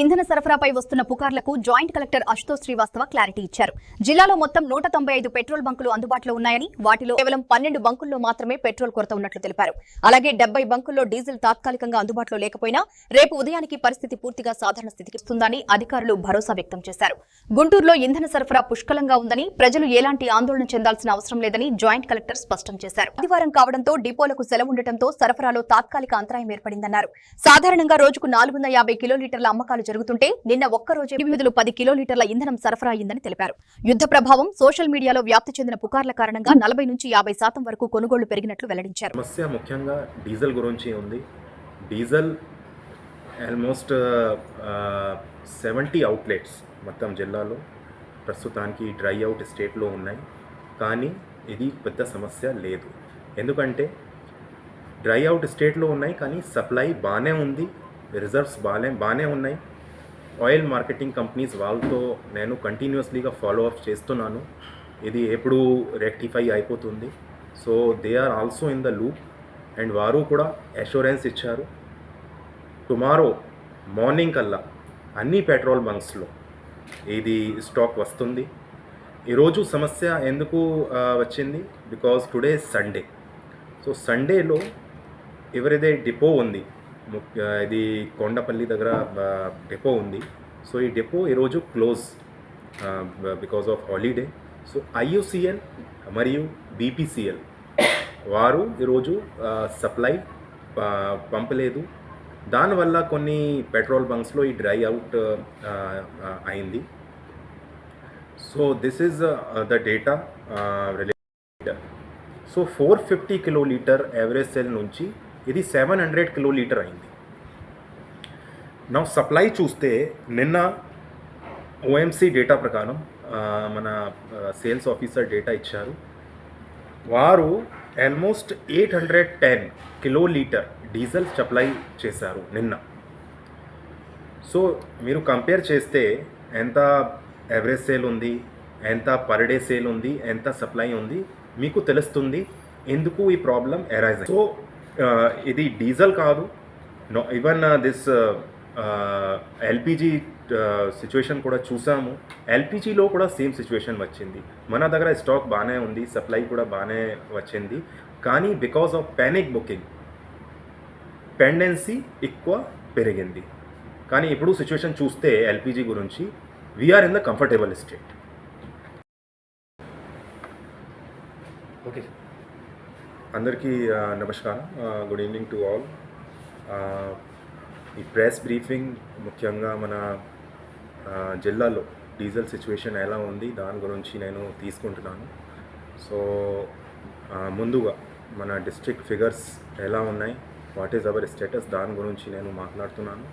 ఇంధన సరఫరాపై వస్తున్న పుకార్లకు joint collector Ashutosh Srivastava clarity ఇచ్చారు. జిల్లాలో మొత్తం 195 పెట్రోల్ బంకులు అందుబాటులో ఉన్నాయని, వాటిలో కేవలం 12 బంకుల్లో మాత్రమే పెట్రోల్ కొరత ఉన్నట్లు తెలిపారు. అలాగే 70 బంకుల్లో డీజిల్ తాత్కాలికంగా అందుబాటులో లేకపోయినా రేపు ఉదయానికి పరిస్థితి పూర్తిగా సాధారణ స్థితికి వస్తుందని అధికారులు భరోసా వ్యక్తం చేశారు. గుంటూరులో ఇంధన సరఫరా పుష్కలంగా ఉందని, ప్రజలు ఎలాంటి ఆందోళన చెందాల్సిన అవసరం లేదని జాయింట్ కలెక్టర్ స్పష్టం చేశారు. ఆదివారం కావడంతో డిపోలకు సెలవు ఉండటంతో సరఫరాలో తాత్కాలిక అంతరాయం ఏర్పడిందన్నారు. సాధారణంగా రోజుకు 450 కిలోలీటర్ల అమ్మకాలు జరుగుతుంటే నిన్న ఒక్కరోజే 10 కిలోలీటర్ల ఇంధనం సరఫరా అయిందని తెలిపారు. యుద్ధ ప్రభావం, సోషల్ మీడియాలో వ్యాప్తి చెందిన పుకార్ల కారణంగా 40 నుంచి 50% వరకు కొనుగోళ్లు పెరిగినట్లు వెల్లడించారు. సమస్య ముఖ్యంగా డీజిల్ గురించి ఉంది. డీజిల్ ఆల్మోస్ట్ 70 అవుట్లెట్స్ మొత్తం జిల్లాలో ప్రస్తుతానికి డ్రై అవుట్ స్టేట్లో ఉన్నాయి. కానీ ఇది పెద్ద సమస్య లేదు. ఎందుకంటే డ్రై అవుట్ స్టేట్లో ఉన్నాయి, కానీ సప్లై బాగానే ఉంది, రిజర్వ్స్ బాగానే ఉన్నాయి. ఆయిల్ మార్కెటింగ్ కంపెనీస్ వాళ్ళతో నేను కంటిన్యూస్లీగా ఫాలో అప్ చేస్తున్నాను. ఇది ఎప్పుడు రెక్టిఫై అయిపోతుంది. So they are also in the loop and వారు కూడా అష్యూరెన్స్ ఇచ్చారు. టుమారో మార్నింగ్ కల్లా అన్ని పెట్రోల్ బంక్స్లో ఇది స్టాక్ వస్తుంది. ఈరోజు సమస్య ఎందుకు వచ్చింది? Because today Sunday. సో సండేలో ఎవరైతే డిపో ఉంది, ఇది కొండపల్లి దగ్గర డిపో ఉంది. సో ఈ డిపో ఈరోజు close because of holiday. So IOCL మరియు BPCL వారు ఈరోజు సప్లై పంపలేదు. దానివల్ల కొన్ని పెట్రోల్ బంక్స్లో ఈ డ్రై అవుట్ అయింది. So this is the data related. So 450 kilolitre average sale నుంచి ఇది 700 కిలోలీటర్ అయింది. నా సప్లై చూస్తే నిన్న OMC డేటా ప్రకారం మన సేల్స్ ఆఫీసర్ డేటా ఇచ్చారు. వారు ఆల్మోస్ట్ 810 కిలోలీటర్ డీజిల్ సప్లై చేశారు నిన్న. సో మీరు కంపేర్ చేస్తే ఎంత యావరేజ్ సేల్ ఉంది, ఎంత పర్ డే సేల్ ఉంది, ఎంత సప్లై ఉంది, మీకు తెలుస్తుంది ఎందుకు ఈ ప్రాబ్లం అరైజ్. సో ఇది డీజిల్ కాదు, ఈవెన్ దిస్ LPG సిచ్యువేషన్ కూడా చూసాము. LPGలో కూడా సేమ్ సిచ్యువేషన్ వచ్చింది. మన దగ్గర స్టాక్ బాగానే ఉంది, సప్లై కూడా బాగానే వచ్చింది. కానీ because of panic booking pendency ఎక్కువ పెరిగింది. కానీ ఇప్పుడు సిచ్యువేషన్ చూస్తే LPG గురించి we're in the comfortable state. Okay, అందరికీ నమస్కారం, గుడ్ ఈవినింగ్ టు ఆల్. ఈ ప్రెస్ బ్రీఫింగ్ ముఖ్యంగా మన జిల్లాలో డీజిల్ సిచ్యువేషన్ ఎలా ఉంది దాని గురించి నేను తీసుకుంటున్నాను. సో ముందుగా మన డిస్ట్రిక్ట్ ఫిగర్స్ ఎలా ఉన్నాయి, వాట్ ఈజ్ అవర్ స్టేటస్, దాని గురించి నేను మాట్లాడుతున్నాను.